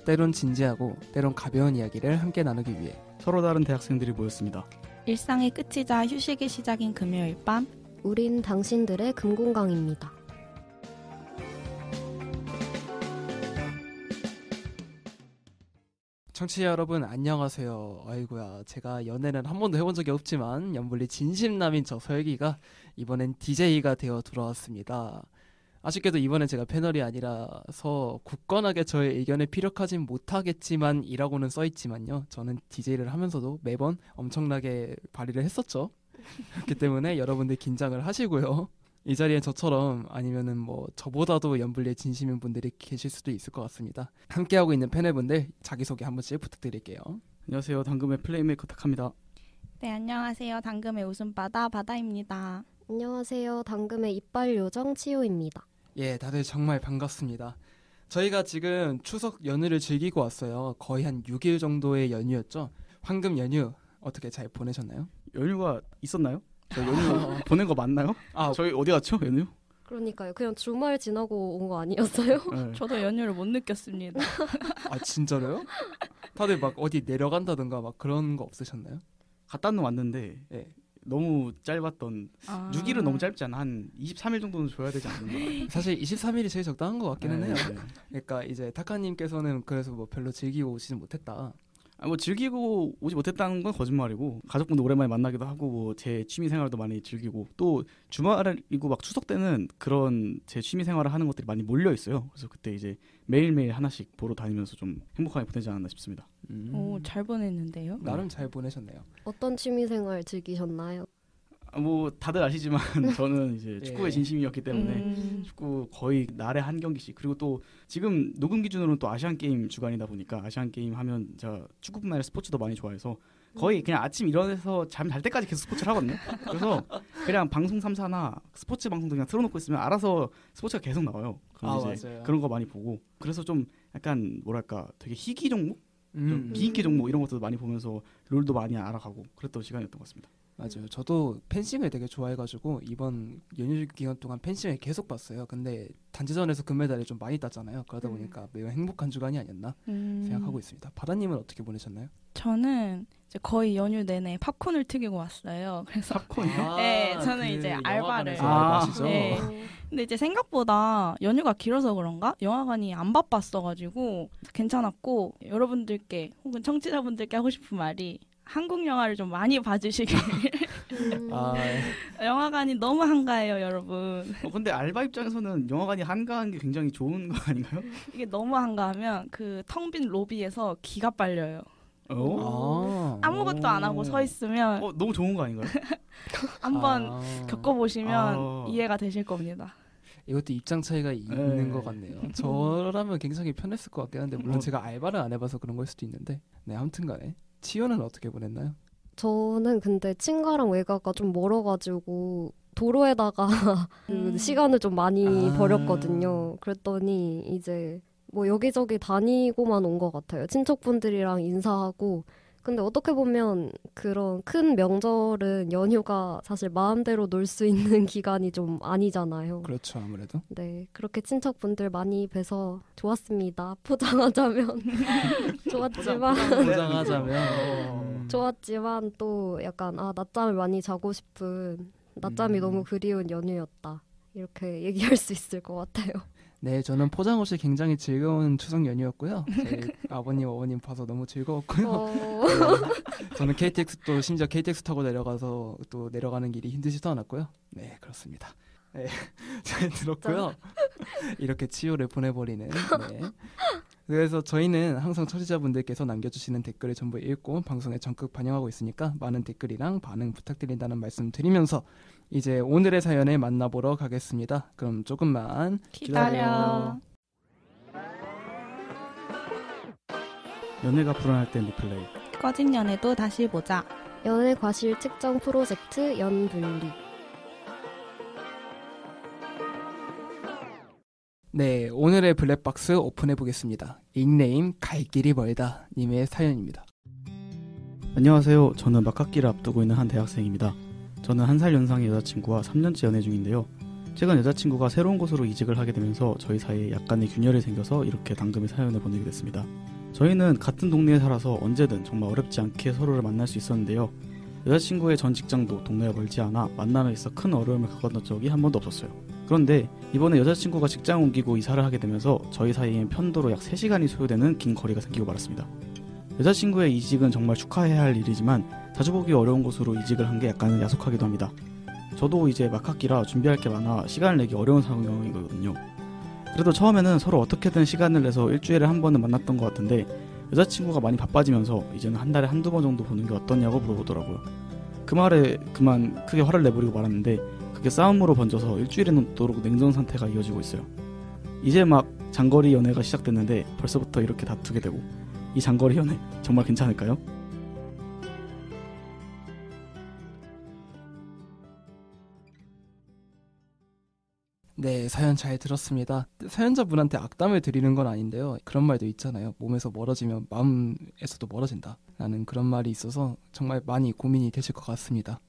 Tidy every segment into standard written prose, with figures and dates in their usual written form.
때론 진지하고 때론 가벼운 이야기를 함께 나누기 위해 서로 다른 대학생들이 모였습니다. 일상의 끝이자 휴식의 시작인 금요일 밤, 우린 당신들의 금공강입니다. 청취자 여러분 안녕하세요. 아이고야, 제가 연애는 한 번도 해본 적이 없지만 연불리 진심남인 저 설기가 이번엔 DJ가 되어 돌아왔습니다. 아쉽게도 이번엔 제가 패널이 아니라서 굳건하게 저의 의견에 피력하진 못하겠지만 이라고는 써있지만요, 저는 DJ를 하면서도 매번 엄청나게 발휘를 했었죠. 그렇기 때문에 여러분들 긴장을 하시고요. 이 자리에 저처럼 아니면은 뭐 저보다도 연불리에 진심인 분들이 계실 수도 있을 것 같습니다. 함께하고 있는 패널분들 자기소개 한 번씩 부탁드릴게요. 안녕하세요. 당금의 플레이메이커 탁합니다. 네, 안녕하세요. 당금의 웃음바다 바다입니다. 안녕하세요. 당금의 이빨 요정 치호입니다. 예, 다들 정말 반갑습니다. 저희가 지금 추석 연휴를 즐기고 왔어요. 거의 한 6일 정도의 연휴였죠. 황금 연휴 어떻게 잘 보내셨나요? 연휴가 있었나요? 저 연휴 보낸 거 맞나요? 저희 어디 갔죠? 연휴? 그러니까요. 그냥 주말 지나고 온 거 아니었어요? 네. 저도 연휴를 못 느꼈습니다. 아, 진짜로요? 다들 막 어디 내려간다든가 막 그런 거 없으셨나요? 갔다는 왔는데 예. 너무 짧았던 6일은 너무 짧지 않아? 한 23일 정도는 줘야 되지 않나? 사실 23일이 제일 적당한 것 같기는 해요. 네. 그러니까 이제 타카님께서는 그래서 뭐 별로 즐기고 오시진 못했다. 뭐 즐기고 오지 못했다는 건 거짓말이고, 가족분들 오랜만에 만나기도 하고 뭐 제 취미 생활도 많이 즐기고, 또 주말이고 막 추석 때는 그런 제 취미 생활을 하는 것들이 많이 몰려 있어요. 그래서 그때 이제 매일매일 하나씩 보러 다니면서 좀 행복하게 보내지 않았나 싶습니다. 오, 잘 보냈는데요. 나름 잘 보내셨네요. 어떤 취미생활 즐기셨나요? 뭐 다들 아시지만 저는 이제 축구에 진심이었기 때문에 축구 거의 날에 한 경기씩, 그리고 또 지금 녹음 기준으로는 또 아시안 게임 주간이다 보니까 아시안 게임 하면 제가 축구뿐만 아니라 스포츠도 많이 좋아해서 거의 그냥 아침 일어나서 잠 잘 때까지 계속 스포츠를 하거든요. 그래서 그냥 방송 3사나 스포츠 방송도 그냥 틀어놓고 있으면 알아서 스포츠가 계속 나와요. 그럼 이제 맞아요. 그런 거 많이 보고, 그래서 좀 약간 뭐랄까 되게 희귀 종목, 좀 음. 비인기 종목 이런 것도 많이 보면서 룰도 많이 알아가고 그랬던 시간이었던 것 같습니다. 맞아요. 저도 펜싱을 되게 좋아해가지고 이번 연휴 기간 동안 펜싱을 계속 봤어요. 근데 단체전에서 금메달을 좀 많이 땄잖아요. 그러다 보니까 매우 행복한 주간이 아니었나 생각하고 있습니다. 바다님은 어떻게 보내셨나요? 저는 이제 거의 연휴 내내 팝콘을 튀기고 왔어요. 그래서 팝콘이요? 네, 저는 이제 알바를. 아시죠? 네. 근데 이제 생각보다 연휴가 길어서 그런가? 영화관이 안 바빴어가지고 괜찮았고, 여러분들께 혹은 청취자분들께 하고 싶은 말이 한국 영화를 좀 많이 봐주시길. 영화관이 너무 한가해요, 여러분. 근데 알바 입장에서는 영화관이 한가한 게 굉장히 좋은 거 아닌가요? 이게 너무 한가하면 그 텅 빈 로비에서 기가 빨려요. 아무것도 안 하고 서 있으면 너무 좋은 거 아닌가요? 한번 겪어보시면 이해가 되실 겁니다. 이것도 입장 차이가 있는 것 같네요. 저라면 굉장히 편했을 것 같긴 한데, 물론 제가 알바를 안 해봐서 그런 걸 수도 있는데, 네, 아무튼간에 치유는 어떻게 보냈나요? 저는 근데 친가랑 외가가 좀 멀어가지고 도로에다가 그 시간을 좀 많이 버렸거든요. 그랬더니 이제 뭐 여기저기 다니고만 온 것 같아요. 친척분들이랑 인사하고. 근데 어떻게 보면 그런 큰 명절은 연휴가 사실 마음대로 놀 수 있는 기간이 좀 아니잖아요. 그렇죠, 아무래도. 네, 그렇게 친척분들 많이 뵈서 좋았습니다. 포장하자면 포장하자면 좋았지만 또 약간 낮잠을 많이 자고 싶은, 낮잠이 너무 그리운 연휴였다, 이렇게 얘기할 수 있을 것 같아요. 네, 저는 포장 없이 굉장히 즐거운 추석 연휴였고요. 저희 아버님, 어머님 봐서 너무 즐거웠고요. 네, 저는 KTX도 심지어 KTX 타고 내려가서 또 내려가는 길이 힘드시도 않았고요. 네, 그렇습니다. 네, 잘 들었고요. 이렇게 치유를 보내버리는. 네. 그래서 저희는 항상 청취자분들께서 남겨주시는 댓글을 전부 읽고 방송에 적극 반영하고 있으니까 많은 댓글이랑 반응 부탁드린다는 말씀 드리면서 이제 오늘의 사연을 만나보러 가겠습니다. 그럼 조금만 기다려. 연애가 불안할 땐 리플레이. 꺼진 연애도 다시 보자. 연애 과실 측정 프로젝트 연분리. 네, 오늘의 블랙박스 오픈해 보겠습니다. 닉네임 갈 길이 멀다 님의 사연입니다. 안녕하세요. 저는 막학기를 앞두고 있는 한 대학생입니다. 저는 1살 연상의 여자친구와 3년째 연애 중인데요. 최근 여자친구가 새로운 곳으로 이직을 하게 되면서 저희 사이에 약간의 균열이 생겨서 이렇게 당금의 사연을 보내게 됐습니다. 저희는 같은 동네에 살아서 언제든 정말 어렵지 않게 서로를 만날 수 있었는데요. 여자친구의 전 직장도 동네가 멀지 않아 만남에 있어 큰 어려움을 겪었던 적이 한 번도 없었어요. 그런데 이번에 여자친구가 직장 옮기고 이사를 하게 되면서 저희 사이엔 편도로 약 3시간이 소요되는 긴 거리가 생기고 말았습니다. 여자친구의 이직은 정말 축하해야 할 일이지만 자주 보기 어려운 곳으로 이직을 한 게 약간 야속하기도 합니다. 저도 이제 막학기라 준비할 게 많아 시간을 내기 어려운 상황이거든요. 그래도 처음에는 서로 어떻게든 시간을 내서 일주일에 한 번은 만났던 것 같은데 여자친구가 많이 바빠지면서 이제는 한 달에 한두 번 정도 보는 게 어떠냐고 물어보더라고요. 그 말에 그만 크게 화를 내버리고 말았는데 그게 싸움으로 번져서 일주일에 넘도록 냉전 상태가 이어지고 있어요. 이제 막 장거리 연애가 시작됐는데 벌써부터 이렇게 다투게 되고 이 장거리 연애 정말 괜찮을까요? 네, 사연 잘 들었습니다. 사연자분한테 악담을 드리는 건 아닌데요. 그런 말도 있잖아요. 몸에서 멀어지면 마음에서도 멀어진다 라는 그런 말이 있어서 정말 많이 고민이 되실 것 같습니다.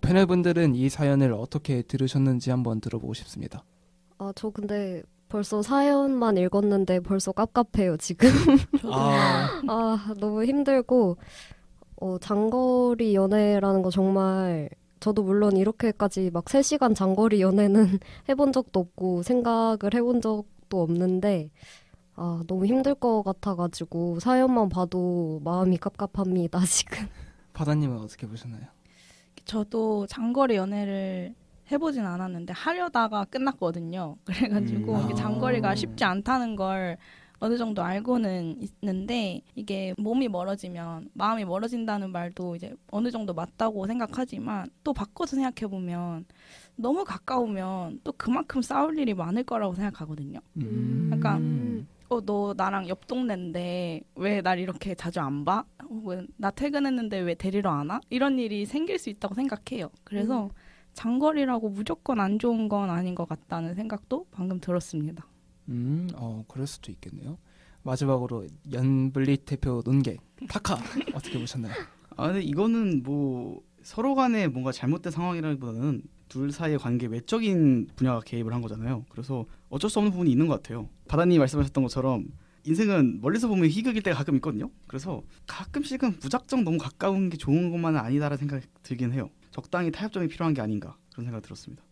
패널분들은 이 사연을 어떻게 들으셨는지 한번 들어보고 싶습니다. 저 근데 벌써 사연만 읽었는데 벌써 깝깝해요, 지금. 너무 힘들고, 장거리 연애라는 거 정말, 저도 물론 이렇게까지 막 3시간 장거리 연애는 해본 적도 없고, 생각을 해본 적도 없는데, 너무 힘들 것 같아가지고, 사연만 봐도 마음이 깝깝합니다, 지금. 바다님은 어떻게 보셨나요? 저도 장거리 연애를 해보진 않았는데 하려다가 끝났거든요. 그래가지고 이게 장거리가 쉽지 않다는 걸 어느 정도 알고는 있는데 이게 몸이 멀어지면 마음이 멀어진다는 말도 이제 어느 정도 맞다고 생각하지만 또 바꿔서 생각해보면 너무 가까우면 또 그만큼 싸울 일이 많을 거라고 생각하거든요. 약간 너 나랑 옆 동네인데 왜 날 이렇게 자주 안 봐? 혹은 나 퇴근했는데 왜 데리러 안 와? 이런 일이 생길 수 있다고 생각해요. 그래서 장거리라고 무조건 안 좋은 건 아닌 것 같다는 생각도 방금 들었습니다. 그럴 수도 있겠네요. 마지막으로 연블릿 대표 논객 타카 어떻게 보셨나요? 근데 이거는 뭐 서로 간에 뭔가 잘못된 상황이라기보다는 둘 사이의 관계 외적인 분야가 개입을 한 거잖아요. 그래서 어쩔 수 없는 부분이 있는 것 같아요. 바다님이 말씀하셨던 것처럼 인생은 멀리서 보면 희극일 때가 가끔 있거든요. 그래서 가끔씩은 무작정 너무 가까운 게 좋은 것만은 아니다라는 생각이 들긴 해요. 적당히 타협점이 필요한 게 아닌가 그런 생각이 들었습니다.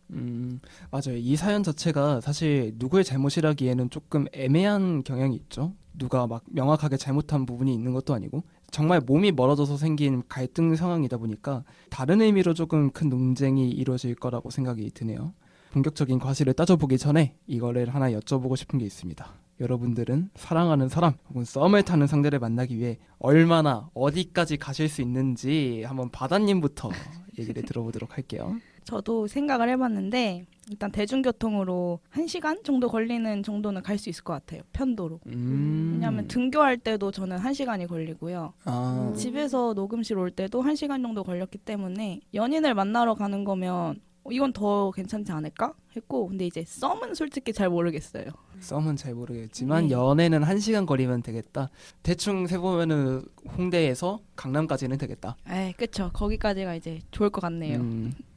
맞아요. 이 사연 자체가 사실 누구의 잘못이라기에는 조금 애매한 경향이 있죠. 누가 막 명확하게 잘못한 부분이 있는 것도 아니고 정말 몸이 멀어져서 생긴 갈등 상황이다 보니까 다른 의미로 조금 큰 논쟁이 이루어질 거라고 생각이 드네요. 본격적인 과실을 따져보기 전에 이거를 하나 여쭤보고 싶은 게 있습니다. 여러분들은 사랑하는 사람 혹은 썸을 타는 상대를 만나기 위해 얼마나 어디까지 가실 수 있는지 한번 바다님부터 얘기를 들어보도록 할게요. 저도 생각을 해봤는데 일단 대중교통으로 1시간 정도 걸리는 정도는 갈 수 있을 것 같아요. 편도로. 왜냐하면 등교할 때도 저는 1시간이 걸리고요. 집에서 녹음실 올 때도 1시간 정도 걸렸기 때문에 연인을 만나러 가는 거면 이건 더 괜찮지 않을까? 했고 근데 이제 썸은 솔직히 잘 모르겠어요. 썸은 잘 모르겠지만 연애는 1시간 거리면 되겠다. 대충 세보면은 홍대에서 강남까지는 되겠다. 그쵸. 거기까지가 이제 좋을 것 같네요.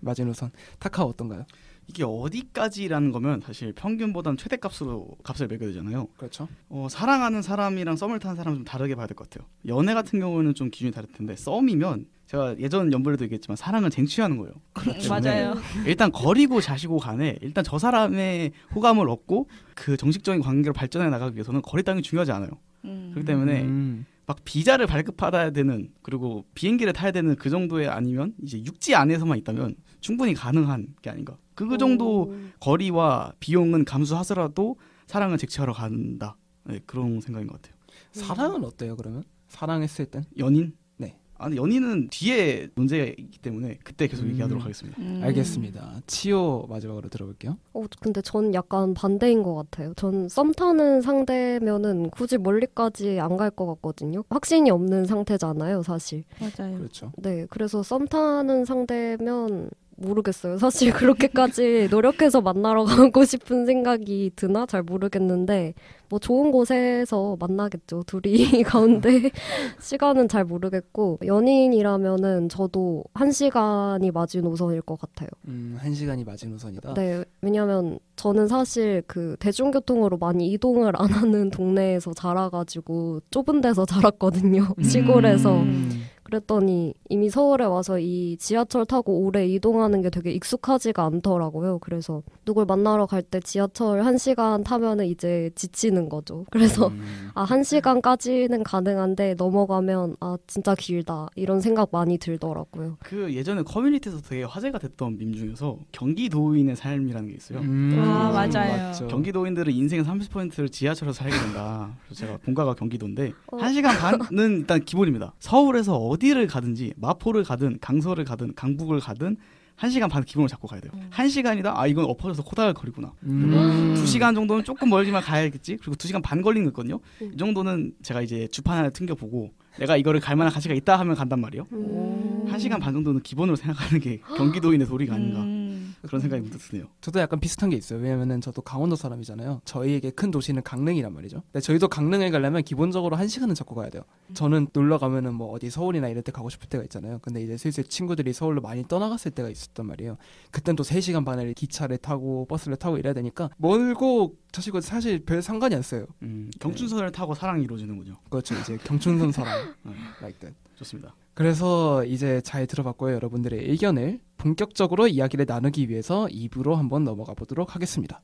마지노선 타카 어떤가요? 이게 어디까지라는 거면 사실 평균보다는 최대값으로 값을 매겨야 되잖아요. 그렇죠. 사랑하는 사람이랑 썸을 타는 사람은 좀 다르게 봐야 될 것 같아요. 연애 같은 경우는 좀 기준이 다를 텐데 썸이면 제가 예전 연불에도 얘기했지만 사랑은 쟁취하는 거예요. 맞아요. 일단 거리고 자시고 간에 일단 저 사람의 호감을 얻고 그 정식적인 관계로 발전해 나가기 위해서는 거리 따위 중요하지 않아요. 그렇기 때문에 막 비자를 발급받아야 되는 그리고 비행기를 타야 되는 그 정도의 아니면 이제 육지 안에서만 있다면 충분히 가능한 게 아닌가. 그 정도 거리와 비용은 감수하더라도 사랑을 쟁취하러 간다. 그런 생각인 것 같아요. 사랑은 어때요 그러면? 사랑했을 땐? 연인? 네. 근데 연인은 뒤에 문제가 있기 때문에 그때 계속 얘기하도록 하겠습니다. 알겠습니다. 치오 마지막으로 들어볼게요. 근데 전 약간 반대인 것 같아요. 전 썸 타는 상대면은 굳이 멀리까지 안 갈 것 같거든요. 확신이 없는 상태잖아요, 사실. 맞아요. 그렇죠. 네, 그래서 썸 타는 상대면 모르겠어요. 사실 그렇게까지 노력해서 만나러 가고 싶은 생각이 드나 잘 모르겠는데 뭐 좋은 곳에서 만나겠죠. 둘이 가운데 시간은 잘 모르겠고 연인이라면은 저도 1시간이 마지노선일 것 같아요. 1시간이 마지노선이다. 네, 왜냐면 저는 사실 그 대중교통으로 많이 이동을 안 하는 동네에서 자라가지고 좁은 데서 자랐거든요. 시골에서. 그랬더니 이미 서울에 와서 이 지하철 타고 오래 이동하는 게 되게 익숙하지가 않더라고요. 그래서 누굴 만나러 갈 때 지하철 1시간 타면은 이제 지치는 거죠. 그래서 1시간까지는 가능한데 넘어가면 진짜 길다 이런 생각 많이 들더라고요. 그 예전에 커뮤니티에서 되게 화제가 됐던 밈 중에서 경기도인의 삶이라는 게 있어요. 맞아요. 맞죠. 경기도인들은 인생의 30%를 지하철에서 살게 된다. 그래서 제가 본가가 경기도인데 1시간 반은 일단 기본입니다. 서울에서 어디를 가든지 마포를 가든 강서를 가든 강북을 가든 1시간 반 기본을 잡고 가야 돼요. 1시간이다? 이건 엎어져서 코다를 거리구나. 2시간 정도는 조금 멀지만 가야겠지? 그리고 2시간 반 걸리는 거 있거든요. 이 정도는 제가 이제 주판 하나 튕겨보고 내가 이거를 갈 만한 가치가 있다 하면 간단 말이에요. 1시간 반 정도는 기본으로 생각하는 게 경기도인의 도리가 아닌가 그런 생각이 문득 드네요. 저도 약간 비슷한 게 있어요. 왜냐면은 저도 강원도 사람이잖아요. 저희에게 큰 도시는 강릉이란 말이죠. 근데 저희도 강릉에 가려면 기본적으로 1시간은 잡고 가야 돼요. 저는 놀러 가면은 뭐 어디 서울이나 이럴 때 가고 싶을 때가 있잖아요. 근데 이제 슬슬 친구들이 서울로 많이 떠나갔을 때가 있었단 말이에요. 그땐 또 3시간 반을 기차를 타고 버스를 타고 이래야 되니까 멀고 사실 별 상관이 안 써요. 경춘선을 타고 사랑이 이루어지는군요. 그렇죠. 이제 경춘선 사랑 like that. 좋습니다. 그래서 이제 잘 들어봤고요. 여러분들의 의견을 본격적으로 이야기를 나누기 위해서 2부로 한번 넘어가 보도록 하겠습니다.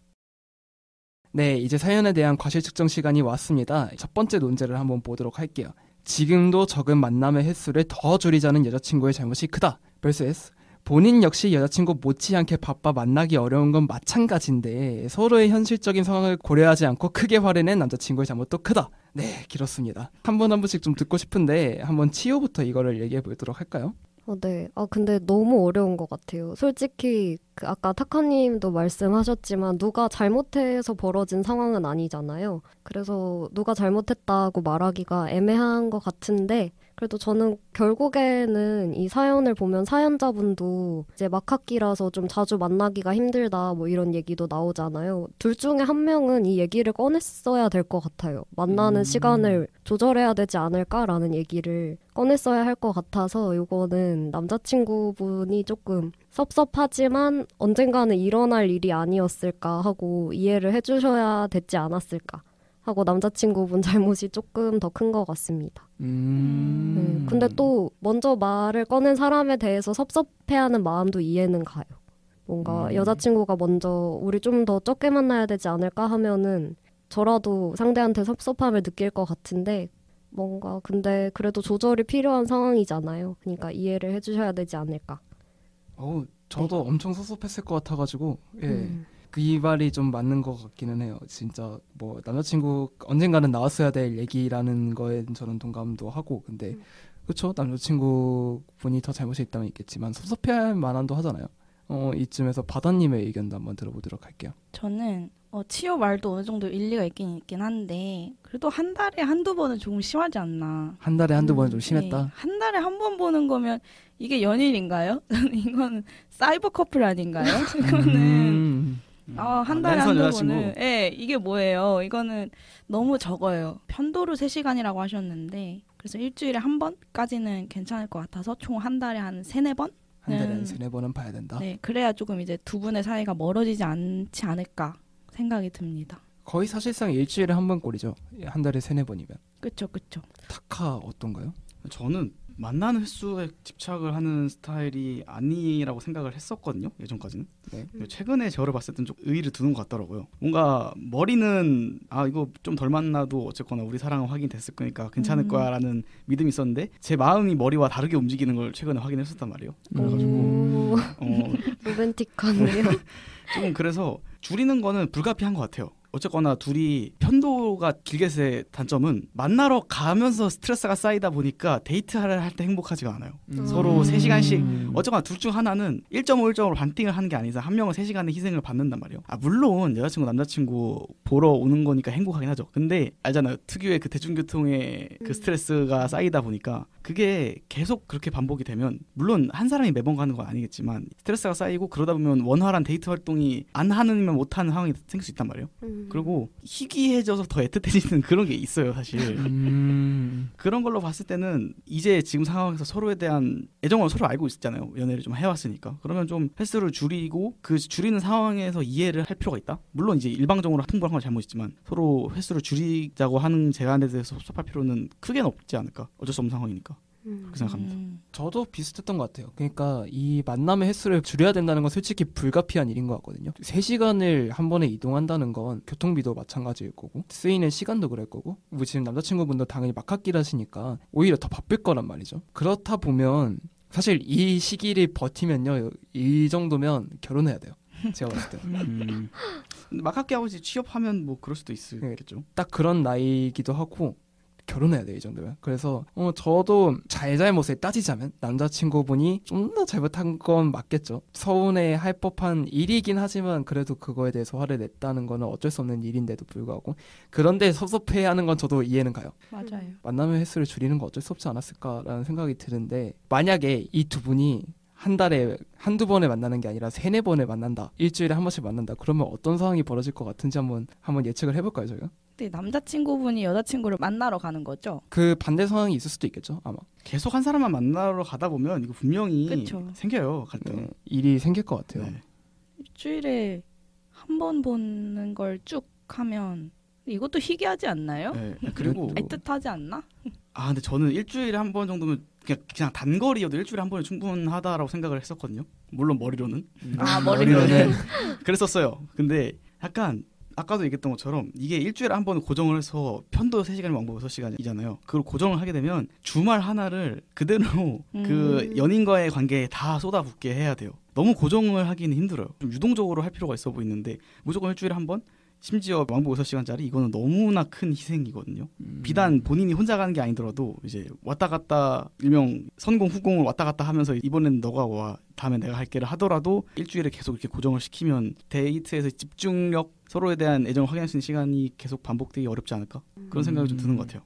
네, 이제 사연에 대한 과실 측정 시간이 왔습니다. 첫 번째 논제를 한번 보도록 할게요. 지금도 적은 만남의 횟수를 더 줄이자는 여자친구의 잘못이 크다. vs 본인 역시 여자친구 못지않게 바빠 만나기 어려운 건 마찬가지인데 서로의 현실적인 상황을 고려하지 않고 크게 화내는 남자친구의 잘못도 크다. 네, 길었습니다. 한 번 한 번씩 좀 듣고 싶은데 한번 치호부터 이거를 얘기해 보도록 할까요? 네. 근데 너무 어려운 것 같아요. 솔직히 아까 타카님도 말씀하셨지만 누가 잘못해서 벌어진 상황은 아니잖아요. 그래서 누가 잘못했다고 말하기가 애매한 것 같은데 그래도 저는 결국에는 이 사연을 보면 사연자분도 이제 막학기라서 좀 자주 만나기가 힘들다 뭐 이런 얘기도 나오잖아요. 둘 중에 한 명은 이 얘기를 꺼냈어야 될 것 같아요. 만나는 시간을 조절해야 되지 않을까라는 얘기를 꺼냈어야 할 것 같아서 이거는 남자친구분이 조금 섭섭하지만 언젠가는 일어날 일이 아니었을까 하고 이해를 해주셔야 됐지 않았을까 하고 남자친구분 잘못이 조금 더 큰 것 같습니다. 근데 또 먼저 말을 꺼낸 사람에 대해서 섭섭해하는 마음도 이해는 가요. 뭔가 여자친구가 먼저 우리 좀 더 적게 만나야 되지 않을까 하면은 저라도 상대한테 섭섭함을 느낄 것 같은데 뭔가 근데 그래도 조절이 필요한 상황이잖아요. 그러니까 이해를 해주셔야 되지 않을까. 저도 엄청 섭섭했을 것 같아가지고 그 이 말이 좀 맞는 것 같기는 해요. 진짜 뭐 남자친구 언젠가는 나왔어야 될 얘기라는 거에 저는 동감도 하고 근데 그렇죠. 남자친구 분이 더 잘못이 있다면 있겠지만 섭섭해할 만한도 하잖아요. 이쯤에서 바다님의 의견도 한번 들어보도록 할게요. 저는 치유 말도 어느 정도 일리가 있긴 한데 그래도 한 달에 한두 번은 조금 심하지 않나. 한 달에 한두 번은 좀 심했다. 네, 한 달에 한 번 보는 거면 이게 연인인가요? 이건 사이버 커플 아닌가요? 이거는 한 달에 한두 번은 이게 뭐예요? 이거는 너무 적어요. 편도로 3시간이라고 하셨는데 그래서 일주일에 한 번까지는 괜찮을 것 같아서 총 한 달에 한 3-4번? 한 달에 한 3-4번은 봐야 된다. 네, 그래야 조금 이제 두 분의 사이가 멀어지지 않지 않을까 생각이 듭니다. 거의 사실상 일주일에 한 번 꼴이죠. 한 달에 3-4번이면. 그쵸. 타카 어떤가요? 저는 만나는 횟수에 집착을 하는 스타일이 아니라고 생각을 했었거든요. 예전까지는. 네. 최근에 저를 봤을 땐 좀 의의를 두는 것 같더라고요. 뭔가 머리는 이거 좀 덜 만나도 어쨌거나 우리 사랑은 확인됐을 거니까 괜찮을 거야 라는 믿음이 있었는데 제 마음이 머리와 다르게 움직이는 걸 최근에 확인했었단 말이에요. 그래가지고 로맨틱하네요. 조금 그래서 줄이는 거는 불가피한 것 같아요. 어쨌거나 둘이 편도가 길게의 단점은 만나러 가면서 스트레스가 쌓이다 보니까 데이트를 할 때 행복하지가 않아요. 서로 3시간씩 어쨌거나 둘 중 하나는 1.5, 1.5로 반띵을 하는 게 아니라 한 명은 3시간의 희생을 받는단 말이에요. 물론 여자친구 남자친구 보러 오는 거니까 행복하긴 하죠. 근데 알잖아요. 특유의 그 대중교통의 그 스트레스가 쌓이다 보니까 그게 계속 그렇게 반복이 되면 물론 한 사람이 매번 가는 건 아니겠지만 스트레스가 쌓이고 그러다 보면 원활한 데이트 활동이 안 하느면 못 하는 상황이 생길 수 있단 말이에요. 그리고 희귀해져서 더 애틋해지는 그런 게 있어요, 사실. 그런 걸로 봤을 때는 이제 지금 상황에서 서로에 대한 애정을 서로 알고 있잖아요. 연애를 좀 해왔으니까. 그러면 좀 횟수를 줄이고 그 줄이는 상황에서 이해를 할 필요가 있다. 물론 이제 일방적으로 통보한 건 잘못이지만 서로 횟수를 줄이자고 하는 제안에 대해서 섭섭할 필요는 크게는 없지 않을까. 어쩔 수 없는 상황이니까. 그렇게 생각합니다. 저도 비슷했던 것 같아요. 그러니까 이 만남의 횟수를 줄여야 된다는 건 솔직히 불가피한 일인 것 같거든요. 3시간을 한 번에 이동한다는 건 교통비도 마찬가지일 거고 쓰이는 시간도 그럴 거고 뭐 지금 남자친구분도 당연히 막학기를 하시니까 오히려 더 바쁠 거란 말이죠. 그렇다 보면 사실 이 시기를 버티면요. 이 정도면 결혼해야 돼요. 제가 봤을 때는. 막학기 하고 이제 취업하면 뭐 그럴 수도 있겠죠. 딱 그런 나이이기도 하고 결혼해야 돼, 이 정도면. 그래서 저도 잘잘못을 따지자면 남자친구분이 좀 더 잘못한 건 맞겠죠. 서운해할 법한 일이긴 하지만 그래도 그거에 대해서 화를 냈다는 거는 어쩔 수 없는 일인데도 불구하고 그런데 섭섭해하는 건 저도 이해는 가요. 맞아요. 만남의 횟수를 줄이는 거 어쩔 수 없지 않았을까라는 생각이 드는데 만약에 이 두 분이 한 달에 한두 번에 만나는 게 아니라 3-4번에 만난다. 일주일에 한 번씩 만난다. 그러면 어떤 상황이 벌어질 것 같은지 한번 예측을 해볼까요, 저희가? 근데 남자친구분이 여자친구를 만나러 가는 거죠? 그 반대 상황이 있을 수도 있겠죠, 아마. 계속 한 사람만 만나러 가다 보면 이거 분명히 그쵸. 생겨요, 갈등. 네, 일이 생길 것 같아요. 네. 일주일에 한 번 보는 걸 쭉 하면 이것도 희귀하지 않나요? 네. 그리고 애틋하지 않나? 근데 저는 일주일에 한 번 정도면 그냥 단거리여도 일주일에 한 번이 충분하다라고 생각을 했었거든요. 물론 머리로는. 머리로는. 그랬었어요. 근데 약간 아까도 얘기했던 것처럼 이게 일주일에 한 번 고정을 해서 편도 3시간이면 왕복 6시간이잖아요. 그걸 고정을 하게 되면 주말 하나를 그대로 그 연인과의 관계에 다 쏟아붓게 해야 돼요. 너무 고정을 하기는 힘들어요. 좀 유동적으로 할 필요가 있어 보이는데 무조건 일주일에 한 번? 심지어 왕복 6시간짜리 이거는 너무나 큰 희생이거든요. 비단 본인이 혼자 가는 게 아니더라도 이제 왔다 갔다 일명 선공 후공을 왔다 갔다 하면서 이번엔 너가 와 다음에 내가 할게를 하더라도 일주일에 계속 이렇게 고정을 시키면 데이트에서 집중력 서로에 대한 애정을 확인할 수 있는 시간이 계속 반복되기 어렵지 않을까? 그런 생각이 좀 드는 것 같아요.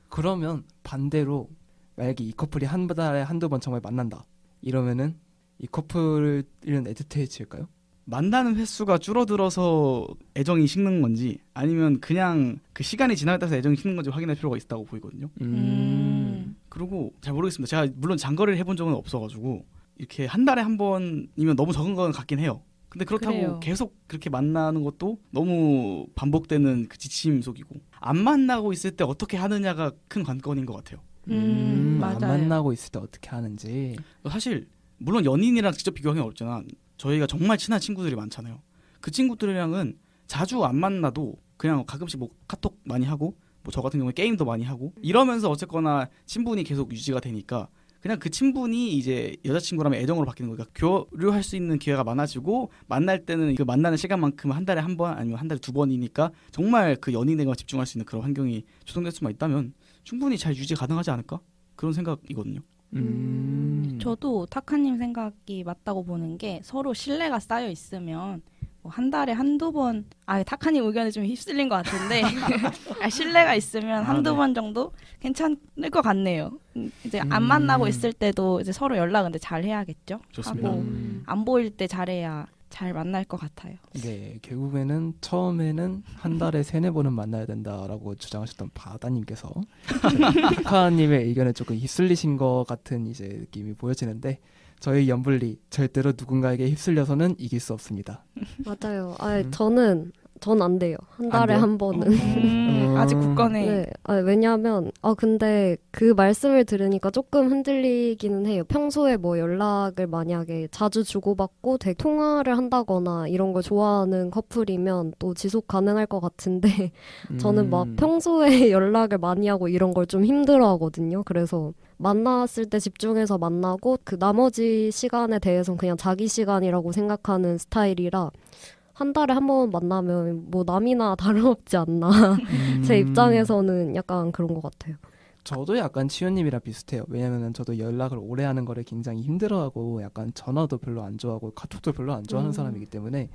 그러면 반대로 만약에 이 커플이 한 달에 한두 번 정말 만난다. 이러면은 이 커플은 애틋해질까요? 만나는 횟수가 줄어들어서 애정이 식는 건지 아니면 그냥 그 시간이 지나에 따라서 애정이 식는 건지 확인할 필요가 있다고 보이거든요. 그리고 잘 모르겠습니다. 제가 물론 장거리를 해본 적은 없어가지고 이렇게 한 달에 한 번이면 너무 적은 건 같긴 해요. 근데 그렇다고 그래요. 계속 그렇게 만나는 것도 너무 반복되는 그 지침 속이고 안 만나고 있을 때 어떻게 하느냐가 큰 관건인 것 같아요. 안 맞아요. 만나고 있을 때 어떻게 하는지. 사실 물론 연인이랑 직접 비교하기는 어렵지만 저희가 정말 친한 친구들이 많잖아요. 그 친구들이랑은 자주 안 만나도 그냥 가끔씩 뭐 카톡 많이 하고 뭐 저 같은 경우에 게임도 많이 하고 이러면서 어쨌거나 친분이 계속 유지가 되니까 그냥 그 친분이 이제 여자친구라면 애정으로 바뀌는 거니까 교류할 수 있는 기회가 많아지고 만날 때는 그 만나는 시간만큼 한 달에 한 번 아니면 한 달에 2번이니까 정말 그 연인에게 집중할 수 있는 그런 환경이 조성될 수만 있다면 충분히 잘 유지 가능하지 않을까? 그런 생각이거든요. 저도 타카님 생각이 맞다고 보는 게 서로 신뢰가 쌓여 있으면 뭐 한 달에 한두 번, 타카님 의견에 좀 휩쓸린 것 같은데 신뢰가 있으면 한두 네. 번 정도 괜찮을 것 같네요. 이제 안 만나고 있을 때도 이제 서로 연락 근데 잘 해야겠죠. 좋습니다. 하고 안 보일 때 잘해야 잘 만날 것 같아요. 네, 결국에는 처음에는 한 달에 3-4번은 만나야 된다라고 주장하셨던 바다님께서 타카님의 의견에 조금 휩쓸리신 것 같은 이제 느낌이 보여지는데 저희 연불리 절대로 누군가에게 휩쓸려서는 이길 수 없습니다. 맞아요. 전 안 돼요. 한 달에 돼요? 한 번은. 아직 굳건해. 네. 왜냐하면 근데 그 말씀을 들으니까 조금 흔들리기는 해요. 평소에 뭐 연락을 만약에 자주 주고받고 되게 통화를 한다거나 이런 걸 좋아하는 커플이면 또 지속 가능할 것 같은데 저는 막 평소에 연락을 많이 하고 이런 걸 좀 힘들어하거든요. 그래서 만났을 때 집중해서 만나고 그 나머지 시간에 대해서는 그냥 자기 시간이라고 생각하는 스타일이라 한 달에 한 번 만나면 뭐 남이나 다름없지 않나. 제 입장에서는 약간 그런 것 같아요. 저도 약간 치유님이랑 비슷해요. 왜냐면은 저도 연락을 오래 하는 거를 굉장히 힘들어하고 약간 전화도 별로 안 좋아하고 카톡도 별로 안 좋아하는 사람이기 때문에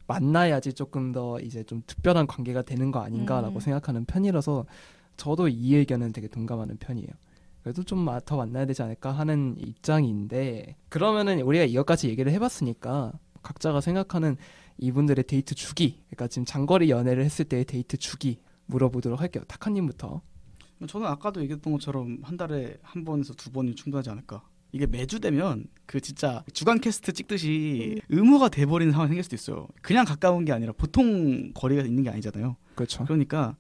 만나야지 조금 더 이제 좀 특별한 관계가 되는 거 아닌가라고 생각하는 편이라서 저도 이 의견은 되게 동감하는 편이에요. 그래도 좀 더 만나야 되지 않을까 하는 입장인데, 그러면은 우리가 이것까지 얘기를 해봤으니까 각자가 생각하는 이분들의 데이트 주기, 그러니까 지금 장거리 연애를 했을 때의 데이트 주기 물어보도록 할게요. 타카님부터. 저는 아까도 얘기했던 것처럼 한 달에 한 번에서 두 번이 충분하지 않을까. 이게 매주 되면 그 진짜 주간 캐스트 찍듯이 의무가 돼버리는 상황이 생길 수도 있어요. 그냥 가까운 게 아니라 보통 거리가 있는 게 아니잖아요. 그렇죠. 그러니까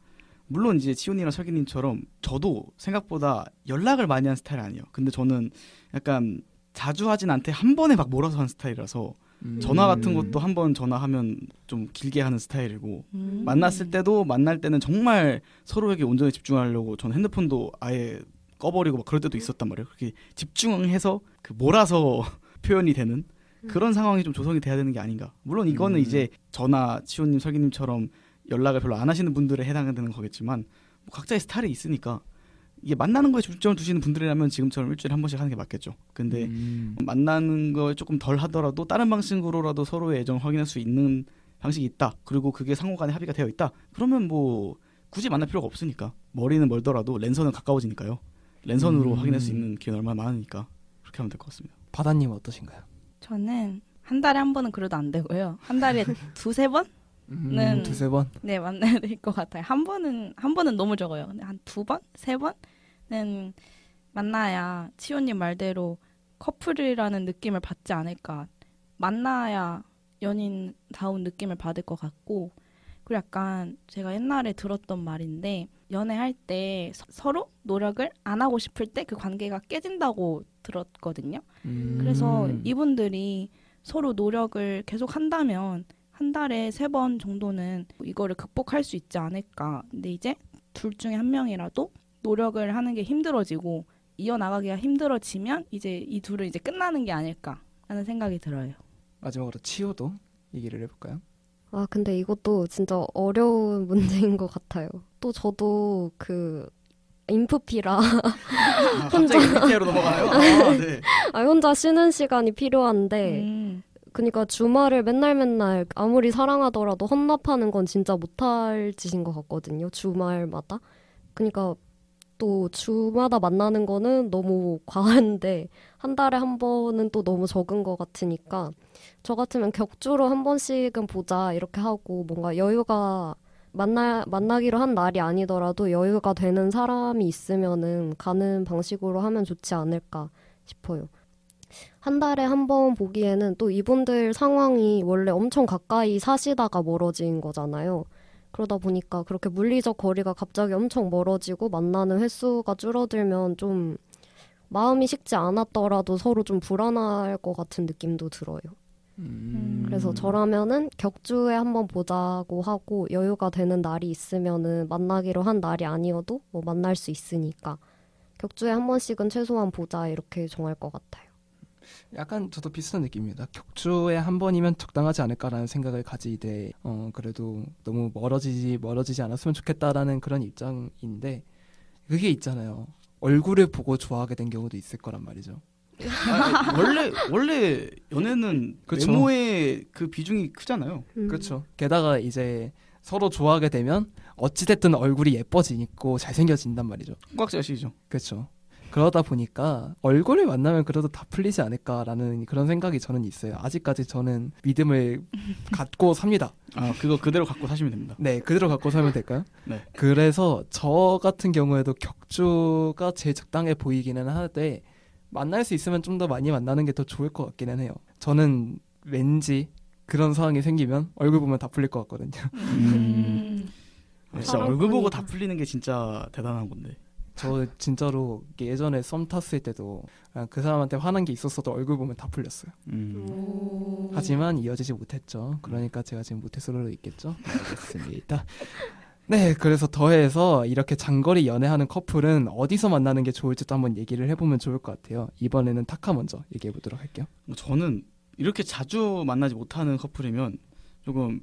물론 이제 치훈이랑 설기님처럼 저도 생각보다 연락을 많이 하는 스타일 아니에요. 근데 저는 약간 자주 하진 않되 한 번에 막 몰아서 하는 스타일이라서 전화 같은 것도 한 번 전화하면 좀 길게 하는 스타일이고 만났을 때도 만날 때는 정말 서로에게 온전히 집중하려고 저는 핸드폰도 아예 꺼버리고 막 그럴 때도 있었단 말이에요. 그렇게 집중해서 그 몰아서 표현이 되는 그런 상황이 좀 조성이 돼야 되는 게 아닌가. 물론 이거는 이제 저나 치호님, 설기님처럼 연락을 별로 안 하시는 분들에 해당되는 거겠지만 뭐 각자의 스타일이 있으니까 이게 만나는 거에 중점을 두시는 분들이라면 지금처럼 일주일에 한 번씩 하는 게 맞겠죠. 근데 만나는 거에 조금 덜 하더라도 다른 방식으로라도 서로의 애정을 확인할 수 있는 방식이 있다. 그리고 그게 상호간에 합의가 되어 있다. 그러면 뭐 굳이 만날 필요가 없으니까. 머리는 멀더라도 랜선은 가까워지니까요. 랜선으로 확인할 수 있는 기회는 얼마나 많으니까 그렇게 하면 될 것 같습니다. 바다님 어떠신가요? 저는 한 달에 한 번은 그래도 안 되고요. 한 달에 두세 번? 두세 번? 네, 만나야 될 것 같아요. 한 번은 너무 적어요. 근데 한 두 번? 세 번은 만나야 치호님 말대로 커플이라는 느낌을 받지 않을까. 만나야 연인다운 느낌을 받을 것 같고, 그리고 약간 제가 옛날에 들었던 말인데 연애할 때 서로 노력을 안 하고 싶을 때 그 관계가 깨진다고 들었거든요. 그래서 이분들이 서로 노력을 계속 한다면 한 달에 3번 정도는 이거를 극복할 수 있지 않을까. 근데 이제 둘 중에 한 명이라도 노력을 하는 게 힘들어지고 이어나가기가 힘들어지면 이제 이 둘은 이제 끝나는 게 아닐까라는 생각이 들어요. 마지막으로 치호도 얘기를 해볼까요? 아, 근데 이것도 진짜 어려운 문제인 것 같아요. 또 저도 그 인프피라 갑자기 MBTI로 넘어가요? 네. 혼자 쉬는 시간이 필요한데 그러니까 주말을 맨날 아무리 사랑하더라도 헌납하는 건 진짜 못할 짓인 것 같거든요. 주말마다. 그러니까 또 주마다 만나는 거는 너무 과한데 한 달에 한 번은 또 너무 적은 것 같으니까 저 같으면 격주로 한 번씩은 보자 이렇게 하고 뭔가 여유가 만나기로 한 날이 아니더라도 여유가 되는 사람이 있으면은 가는 방식으로 하면 좋지 않을까 싶어요. 한 달에 한 번 보기에는 또 이분들 상황이 원래 엄청 가까이 사시다가 멀어진 거잖아요. 그러다 보니까 그렇게 물리적 거리가 갑자기 엄청 멀어지고 만나는 횟수가 줄어들면 좀 마음이 식지 않았더라도 서로 좀 불안할 것 같은 느낌도 들어요. 그래서 저라면은 격주에 한번 보자고 하고 여유가 되는 날이 있으면은 만나기로 한 날이 아니어도 뭐 만날 수 있으니까 격주에 한 번씩은 최소한 보자 이렇게 정할 것 같아요. 약간 저도 비슷한 느낌입니다. 격주에 한 번이면 적당하지 않을까라는 생각을 가지되 그래도 너무 멀어지지 않았으면 좋겠다라는 그런 입장인데 그게 있잖아요. 얼굴을 보고 좋아하게 된 경우도 있을 거란 말이죠. 원래 연애는 그쵸. 외모의 그 비중이 크잖아요. 그렇죠. 게다가 이제 서로 좋아하게 되면 어찌됐든 얼굴이 예뻐지고 잘생겨진단 말이죠. 꽉짜시죠. 그렇죠. 그러다 보니까 얼굴을 만나면 그래도 다 풀리지 않을까라는 그런 생각이 저는 있어요. 아직까지 저는 믿음을 갖고 삽니다. 그거 그대로 갖고 사시면 됩니다. 네, 그대로 갖고 살면 될까요? 네. 그래서 저 같은 경우에도 격주가 제일 적당해 보이기는 하는데 만날 수 있으면 좀 더 많이 만나는 게 더 좋을 것 같기는 해요. 저는 왠지 그런 상황이 생기면 얼굴 보면 다 풀릴 것 같거든요. 진짜 얼굴 보고 다 풀리는 게 진짜 대단한 건데. 저 진짜로 예전에 썸 탔을 때도 그냥 그 사람한테 화난 게 있었어도 얼굴 보면 다 풀렸어요. 하지만 이어지지 못했죠. 그러니까 제가 지금 모태솔로로 있겠죠. 알겠습니다. 네, 그래서 더해서 이렇게 장거리 연애하는 커플은 어디서 만나는 게 좋을지도 한번 얘기를 해보면 좋을 것 같아요. 이번에는 타카 먼저 얘기해보도록 할게요. 저는 이렇게 자주 만나지 못하는 커플이면 조금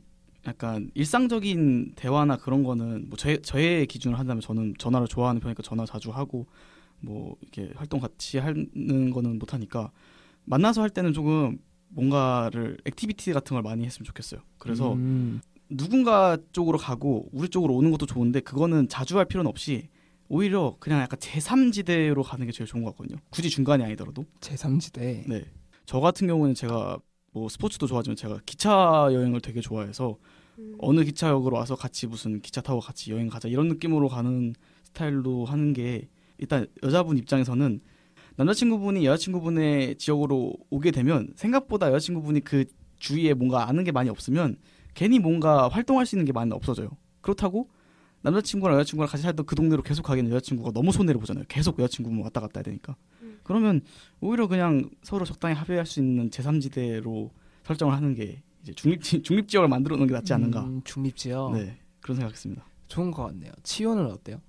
약간 일상적인 대화나 그런 거는 뭐 저의 기준으로 한다면 저는 전화를 좋아하는 편이니까 전화 자주 하고 뭐 이렇게 활동 같이 하는 거는 못 하니까 만나서 할 때는 조금 뭔가를 액티비티 같은 걸 많이 했으면 좋겠어요. 그래서 누군가 쪽으로 가고 우리 쪽으로 오는 것도 좋은데 그거는 자주 할 필요는 없이 오히려 그냥 약간 제3지대로 가는 게 제일 좋은 것 같거든요. 굳이 중간이 아니더라도. 제3지대. 네. 저 같은 경우는 제가 뭐 스포츠도 좋아하지만 제가 기차 여행을 되게 좋아해서 어느 기차역으로 와서 같이 무슨 기차 타고 같이 여행 가자 이런 느낌으로 가는 스타일로 하는 게 일단 여자분 입장에서는 남자친구분이 여자친구분의 지역으로 오게 되면 생각보다 여자친구분이 그 주위에 뭔가 아는 게 많이 없으면 괜히 뭔가 활동할 수 있는 게 많이 없어져요. 그렇다고 남자친구랑 여자친구랑 같이 살던 그 동네로 계속 가기는 여자친구가 너무 손해를 보잖아요. 계속 여자친구만 왔다 갔다 해야 되니까. 그러면 오히려 그냥 서로 적당히 합의할 수 있는 제3지대로 설정을 하는 게 이제 중립지역을 만들어 놓는 게 낫지 않는가. 중립지역. 네, 그런 생각했습니다. 좋은 것 같네요. 치호는 어때요?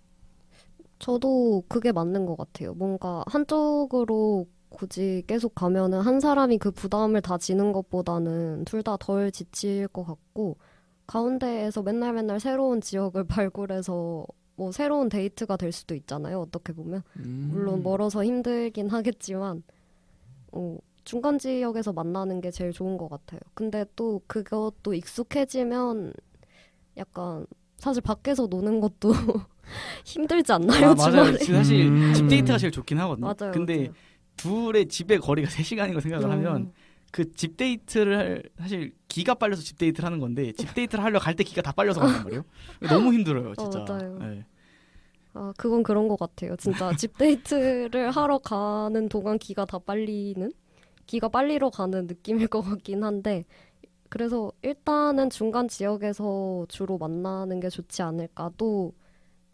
저도 그게 맞는 것 같아요. 뭔가 한쪽으로 굳이 계속 가면은 한 사람이 그 부담을 다 지는 것보다는 둘 다 덜 지칠 것 같고 가운데에서 맨날 새로운 지역을 발굴해서 뭐 새로운 데이트가 될 수도 있잖아요. 어떻게 보면. 물론 멀어서 힘들긴 하겠지만 중간 지역에서 만나는 게 제일 좋은 것 같아요. 근데 또 그것도 익숙해지면 약간 사실 밖에서 노는 것도 힘들지 않나요? 맞아요. 주말에? 사실 집 데이트가 제일 좋긴 하거든요. 맞아요. 근데 맞아요. 둘의 집의 거리가 3시간인 거 생각을 하면 그 집 데이트를 사실 기가 빨려서 집 데이트를 하는 건데 집 데이트를 하려 갈 때 기가 다 빨려서 간단 말이에요. 너무 힘들어요, 진짜. 맞아요. 네. 아, 그건 그런 것 같아요. 진짜 집 데이트를 하러 가는 동안 기가 빨리러 가는 느낌일 것 같긴 한데 그래서 일단은 중간 지역에서 주로 만나는 게 좋지 않을까. 또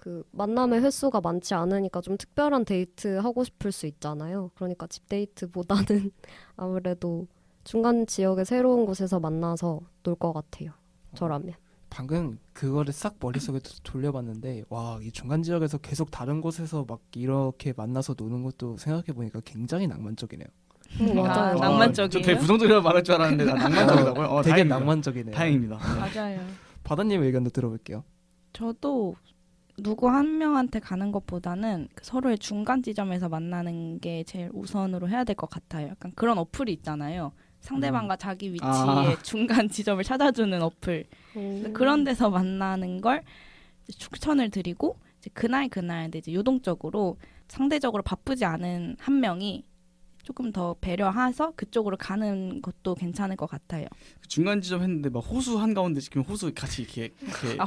그 만남의 횟수가 많지 않으니까 좀 특별한 데이트 하고 싶을 수 있잖아요. 그러니까 집 데이트보다는 아무래도 중간 지역의 새로운 곳에서 만나서 놀 것 같아요. 저라면. 방금 그거를 싹 머릿속에 돌려봤는데 와, 이 중간 지역에서 계속 다른 곳에서 막 이렇게 만나서 노는 것도 생각해보니까 굉장히 낭만적이네요. 맞아요. 낭만적이에요? 저 되게 부정적이라고 말할 줄 알았는데 낭만적이라고요? 되게 다행입니다. 낭만적이네요. 다행입니다. 맞아요. 바다님 의견도 들어볼게요. 저도 누구 한 명한테 가는 것보다는 서로의 중간 지점에서 만나는 게 제일 우선으로 해야 될 것 같아요. 약간 그런 어플이 있잖아요. 상대방과 자기 위치의 중간 지점을 찾아주는 어플. 그런 데서 만나는 걸 추천을 드리고 이제 그날 이제 유동적으로 상대적으로 바쁘지 않은 한 명이 조금 더 배려해서 그쪽으로 가는 것도 괜찮을 것 같아요. 중간 지점 했는데 막 호수 한가운데 지금 호수 같이 이렇게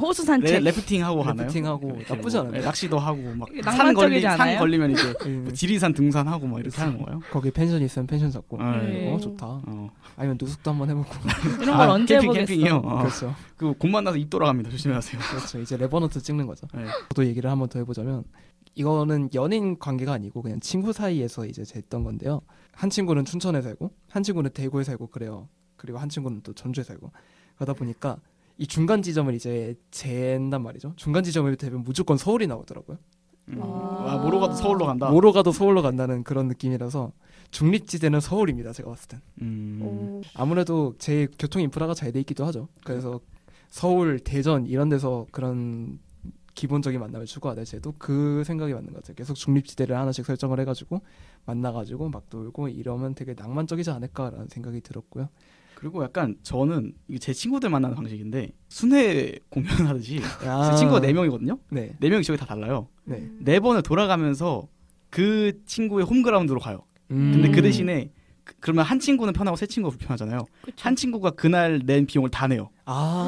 호수 산책. 래프팅하고 하나요? 래프팅하고 나쁘지 않아요. 낚시도 하고 막 낭만적이지 산 않아요? 걸리면 이제 뭐 지리산 등산하고 막 이렇게 하는 거예요? 거기 펜션 있으면 펜션 잡고. 네. 좋다. 아니면 노숙도 한번 해보고. 이런 걸 언제 보겠어. 캠핑이요? 그렇죠. 그 곰 만나서 입 돌아갑니다. 조심하세요. 그렇죠. 이제 레버넌트 찍는 거죠. 네. 저도 얘기를 한번 더 해보자면 이거는 연인 관계가 아니고 그냥 친구 사이에서 이제 됐던 건데요. 한 친구는 춘천에 살고 한 친구는 대구에 살고 그래요. 그리고 한 친구는 또 전주에 살고 그러다 보니까 이 중간 지점을 이제 잰단 말이죠. 중간 지점이 되면 무조건 서울이 나오더라고요. 뭐로 가도 서울로 간다. 뭐로 가도 서울로 간다는 그런 느낌이라서 중립지대는 서울입니다. 제가 봤을 땐. 아무래도 제 교통 인프라가 잘 돼 있기도 하죠. 그래서 서울, 대전 이런 데서 그런 기본적인 만남을 추구하다 제도 그 생각이 맞는 것 같아요. 계속 중립지대를 하나씩 설정을 해가지고 만나가지고 막 놀고 이러면 되게 낭만적이지 않을까라는 생각이 들었고요. 그리고 약간 저는 이게 제 친구들 만나는 방식인데 순회 공연하듯이 제 친구가 4명이거든요. 네. 4명이 지역이 다 달라요. 네. 4번을 돌아가면서 그 친구의 홈그라운드로 가요. 근데 그 대신에 그러면 한 친구는 편하고 세 친구가 불편하잖아요. 그쵸. 한 친구가 그날 낸 비용을 다 내요.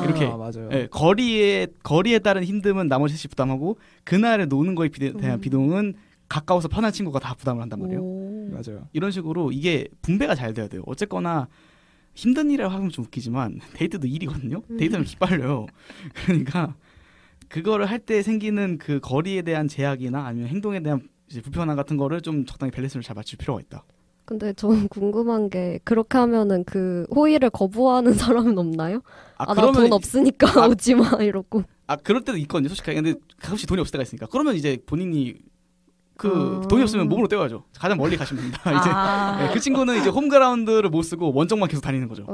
이렇게 맞아요. 네, 거리에 따른 힘듦은 나머지 셋이 부담하고 그날에 노는 거에 대한 비용은 가까워서 편한 친구가 다 부담을 한단 말이에요. 맞아요. 이런 식으로 이게 분배가 잘 돼야 돼요. 어쨌거나 힘든 일이라고 하면 좀 웃기지만 데이트도 일이거든요. 데이트는 기빨려요. 그러니까 그거를 할 때 생기는 그 거리에 대한 제약이나 아니면 행동에 대한 이제 불편함 같은 거를 좀 적당히 밸런스를 잘 맞출 필요가 있다. 근데 저는 궁금한 게 그렇게 하면은 그 호의를 거부하는 사람은 없나요? 나 돈 없으니까 오지 마 이러고. 그럴 때도 있거든요. 솔직하게. 근데 가끔씩 돈이 없을 때가 있으니까. 그러면 이제 본인이 돈이 없으면 몸으로 때워야죠. 가장 멀리 가시면 됩니다. 이제 네, 그 친구는 이제 홈그라운드를 못 쓰고 원정만 계속 다니는 거죠.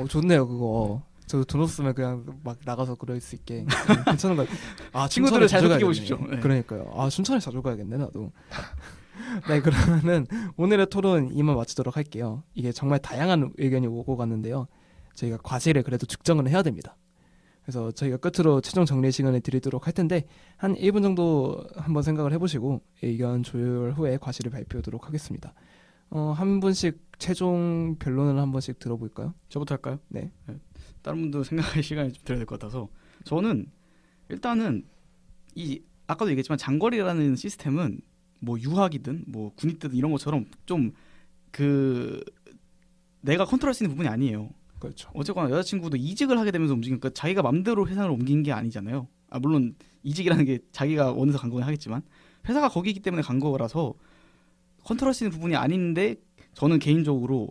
좋네요 그거. 저도 돈 없으면 그냥 막 나가서 그럴 수 있게 괜찮은 거. 아 친구들을 잘 춘천에 소개해 자주 보십시오. 가야겠네. 네. 그러니까요. 아 춘천에 자주 가야겠네 나도. 네 그러면은 오늘의 토론 이만 마치도록 할게요. 이게 정말 다양한 의견이 오고 갔는데요. 저희가 과실을 그래도 측정을 해야 됩니다. 그래서 저희가 끝으로 최종 정리 시간을 드리도록 할 텐데 한 1분 정도 한번 생각을 해보시고 의견 조율 후에 과실을 발표하도록 하겠습니다. 한 분씩 최종 변론을 한 번씩 들어볼까요? 저부터 할까요? 네. 다른 분도 생각할 시간이 좀 드려야 될 것 같아서 저는 일단은 이 아까도 얘기했지만 장거리라는 시스템은 뭐 유학이든 뭐 군입든 이런 것처럼 좀 그 내가 컨트롤할 수 있는 부분이 아니에요. 그렇죠. 어쨌거나 여자친구도 이직을 하게 되면서 움직이니까 자기가 맘대로 회사를 옮긴 게 아니잖아요. 아 물론 이직이라는 게 자기가 원해서 간 거긴 하겠지만 회사가 거기이기 때문에 간 거라서 컨트롤할 수 있는 부분이 아닌데 저는 개인적으로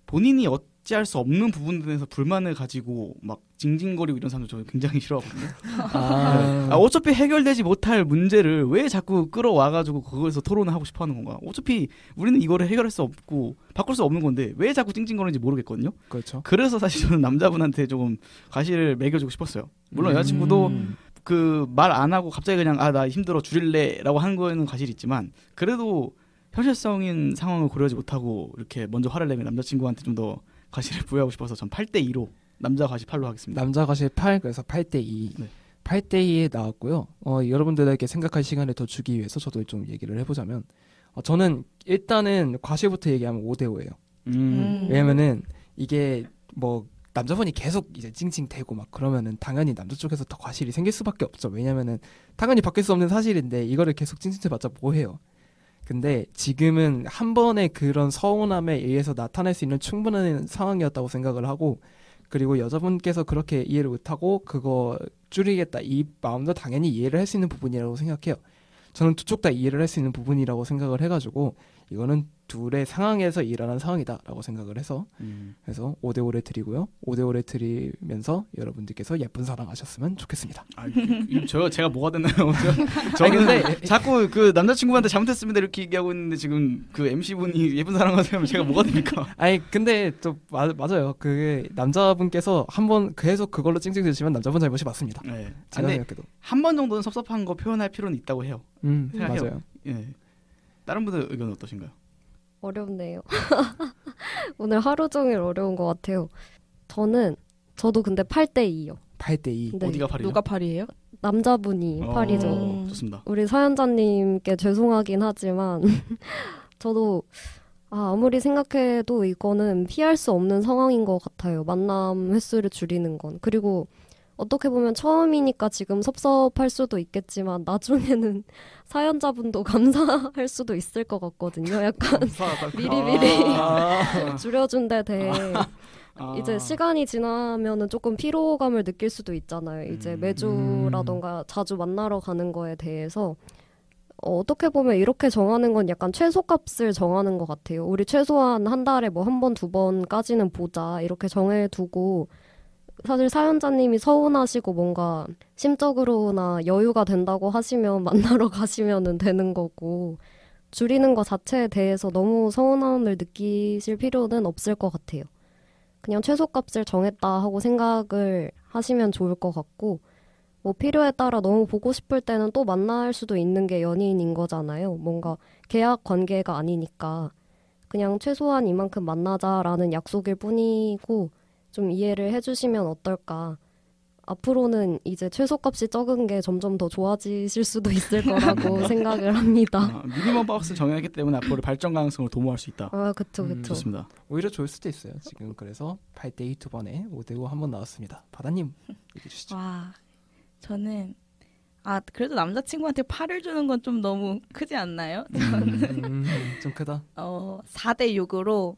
본인이 어찌할 수 없는 부분들에서 불만을 가지고 막 징징거리고 이런 사람들 저는 굉장히 싫어하거든요. 어차피 해결되지 못할 문제를 왜 자꾸 끌어와가지고 그거에서 토론을 하고 싶어하는 건가? 어차피 우리는 이거를 해결할 수 없고 바꿀 수 없는 건데 왜 자꾸 찡찡거리는지 모르겠거든요. 그렇죠. 그래서 사실 저는 남자분한테 조금 과실을 매겨주고 싶었어요. 물론 여자친구도 그 말 안 하고 갑자기 그냥 아 나 힘들어 줄일래라고 하는 거에는 과실이 있지만 그래도 현실성인 상황을 고려하지 못하고 이렇게 먼저 화를 내면 남자친구한테 좀 더 과실을 부여하고 싶어서 전 8대2로 남자 과실 8로 하겠습니다. 남자 과실 8 그래서 8대2 네. 8대2에 나왔고요. 여러분들에게 생각할 시간을 더 주기 위해서 저도 좀 얘기를 해보자면 저는 일단은 과실부터 얘기하면 5대5예요. 왜냐면은 이게 뭐 남자분이 계속 이제 찡찡대고 막 그러면은 당연히 남자 쪽에서 더 과실이 생길 수밖에 없죠. 왜냐면은 당연히 바뀔 수 없는 사실인데 이거를 계속 찡찡대봤자 뭐해요. 근데 지금은 한 번의 그런 서운함에 의해서 나타날 수 있는 충분한 상황이었다고 생각을 하고 그리고 여자분께서 그렇게 이해를 못하고 그거 줄이겠다 이 마음도 당연히 이해를 할 수 있는 부분이라고 생각해요. 저는 두 쪽 다 이해를 할 수 있는 부분이라고 생각을 해가지고 이거는 둘의 상황에서 일어난 상황이다라고 생각을 해서 그래서 5대5를 드리고요. 5대5를 드리면서 여러분들께서 예쁜 사랑하셨으면 좋겠습니다. 제가 뭐가 됐나요? 저는 근데 자꾸 그 남자친구한테 잘못했습니다 이렇게 얘기하고 있는데 지금 그 MC분이 예쁜 사랑하세요 제가 뭐가 됩니까? 아니 근데 또 맞아요. 그게 남자분께서 한번 계속 그걸로 찡찡대시면 남자분 잘못이 맞습니다. 네. 제가 생각해도 한 번 정도는 섭섭한 거 표현할 필요는 있다고 해요. 맞아요. 예. 다른 분들 의견은 어떠신가요? 어렵네요. 오늘 하루 종일 어려운 것 같아요. 저도 근데 8대2요. 8대2. 네. 어디가 8이죠? 누가 8이에요? 남자분이 8이죠. 좋습니다. 우리 사연자님께 죄송하긴 하지만 저도 아무리 생각해도 이거는 피할 수 없는 상황인 것 같아요. 만남 횟수를 줄이는 건. 그리고 어떻게 보면 처음이니까 지금 섭섭할 수도 있겠지만 나중에는 사연자분도 감사할 수도 있을 것 같거든요. 약간 미리미리 줄여준 데 대해 이제 시간이 지나면은 조금 피로감을 느낄 수도 있잖아요. 이제 매주라던가 자주 만나러 가는 거에 대해서 어떻게 보면 이렇게 정하는 건 약간 최소값을 정하는 것 같아요. 우리 최소한 한 달에 뭐 한 번, 두 번까지는 보자 이렇게 정해두고 사실 사연자님이 서운하시고 뭔가 심적으로나 여유가 된다고 하시면 만나러 가시면 되는 거고 줄이는 것 자체에 대해서 너무 서운함을 느끼실 필요는 없을 것 같아요. 그냥 최소값을 정했다 하고 생각을 하시면 좋을 것 같고 뭐 필요에 따라 너무 보고 싶을 때는 또 만날 수도 있는 게 연인인 거잖아요. 뭔가 계약 관계가 아니니까 그냥 최소한 이만큼 만나자라는 약속일 뿐이고 좀 이해를 해주시면 어떨까. 앞으로는 이제 최소값이 적은 게 점점 더 좋아지실 수도 있을 거라고 생각을 합니다. 미니멈 박스 정해야기 때문에 앞으로 발전 가능성을 도모할 수 있다. 그쵸. 좋습니다. 오히려 좋을 수도 있어요. 지금 그래서 8대2 두 번에 5대5 한 번 나왔습니다. 바다님 얘기해 주시죠. 와, 저는 그래도 남자친구한테 8을 주는 건 좀 너무 크지 않나요? 좀 크다. 4대6으로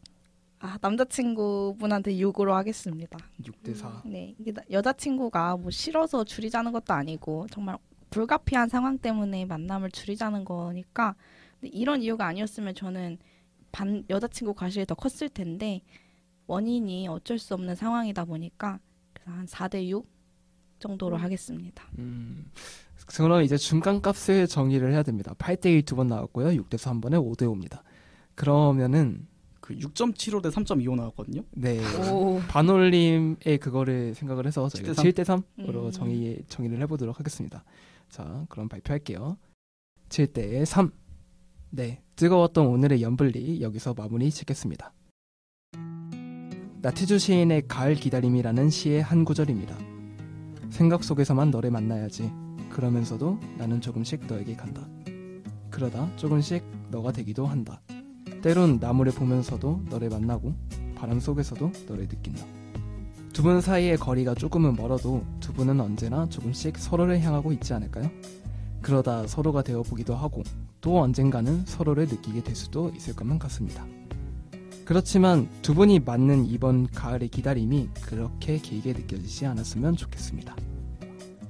남자친구분한테 6으로 하겠습니다. 6대4. 네, 이게 여자친구가 뭐 싫어서 줄이자는 것도 아니고 정말 불가피한 상황 때문에 만남을 줄이자는 거니까 근데 이런 이유가 아니었으면 저는 여자친구 과실이 더 컸을 텐데 원인이 어쩔 수 없는 상황이다 보니까 그래서 한 4대6 정도로 하겠습니다. 그럼 이제 중간값을 정의를 해야 됩니다. 8대1 두 번 나왔고요. 6대4 한 번에 5대5입니다. 그러면은 그 6.75 대 3.25 나왔거든요. 네. 오. 반올림의 그거를 생각을 해서 저희가 7대 3으로 음. 정의를 해보도록 하겠습니다. 자, 그럼 발표할게요. 7대 3. 네, 뜨거웠던 오늘의 연불리 여기서 마무리 짓겠습니다. 나태주 시인의 가을 기다림이라는 시의 한 구절입니다. 생각 속에서만 너를 만나야지. 그러면서도 나는 조금씩 너에게 간다. 그러다 조금씩 너가 되기도 한다. 때론 나무를 보면서도 너를 만나고 바람 속에서도 너를 느낀다. 두 분 사이의 거리가 조금은 멀어도 두 분은 언제나 조금씩 서로를 향하고 있지 않을까요? 그러다 서로가 되어보기도 하고 또 언젠가는 서로를 느끼게 될 수도 있을 것만 같습니다. 그렇지만 두 분이 맞는 이번 가을의 기다림이 그렇게 길게 느껴지지 않았으면 좋겠습니다.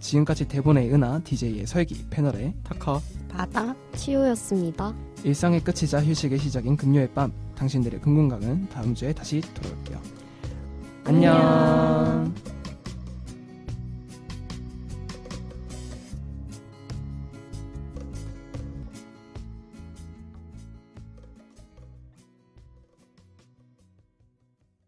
지금까지 대본의 은하, DJ의 설기, 패널의 타카 바다. 치유였습니다. 일상의 끝이자 휴식의 시작인 금요일 밤, 당신들의 금공강은 다음 주에 다시 돌아올게요. 안녕.